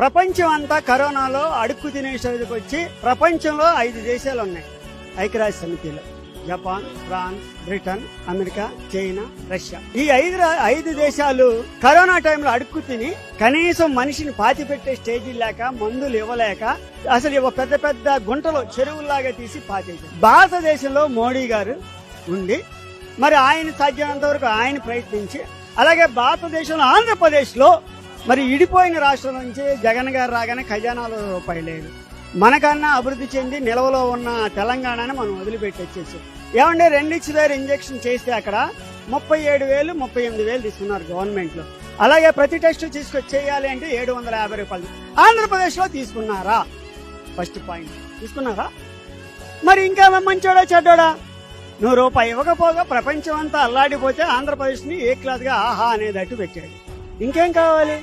ప్రపంచం అంతా కరోనాలో అడుక్కు తినే స్టేజ్కి వచ్చి ప్రపంచంలో 5 దేశాలు ఉన్నాయి ఐక్యరాజ్య సమితిలో. Japan, France, Britain, America, China, Russia. ఈ 5 దేశాలు కరోనా టైంలో అడుక్కు తిని కనీసం మనిషిని పాతిపెట్టే స్టేజీ లేక, మందులు ఇవ్వలేక అసలు పెద్ద పెద్ద గుంటలు చెరువుల్లాగా తీసి పాతేశారు. భారతదేశంలో మోడీ గారు ఉండి మరి ఆయన సాధ్యమైనంత వరకు ఆయన ప్రయత్నించి, అలాగే భారతదేశంలో ఆంధ్రప్రదేశ్ లో మరి ఇడిపోయిన రాష్ట్రం నుంచి జగన్ గారు రాగానే ఖజానాలో రూపాయి లేదు. మనకన్నా అభివృద్ధి చెంది నిలవలో ఉన్న తెలంగాణని మనం వదిలిపెట్టి వచ్చేసి ఏమంటే 2 ఇంజెక్షన్ చేస్తే అక్కడ 37,000 38,000 తీసుకున్నారు గవర్నమెంట్ లో. అలాగే ప్రతి టెస్ట్ చేయాలి అంటే 750 రూపాయలు. ఆంధ్రప్రదేశ్ లో తీసుకున్నారా? ఫస్ట్ పాయింట్ తీసుకున్నారా? మరి ఇంకా మంచోడా చెడ్డోడా? 100 రూపాయలు ఇవ్వకపోగా ప్రపంచం అంతా అల్లాడిపోతే ఆంధ్రప్రదేశ్ ని ఏ క్లాస్ గా ఆహా అనేది అట్టు పెట్టాడు. ఇంకేం కావాలి?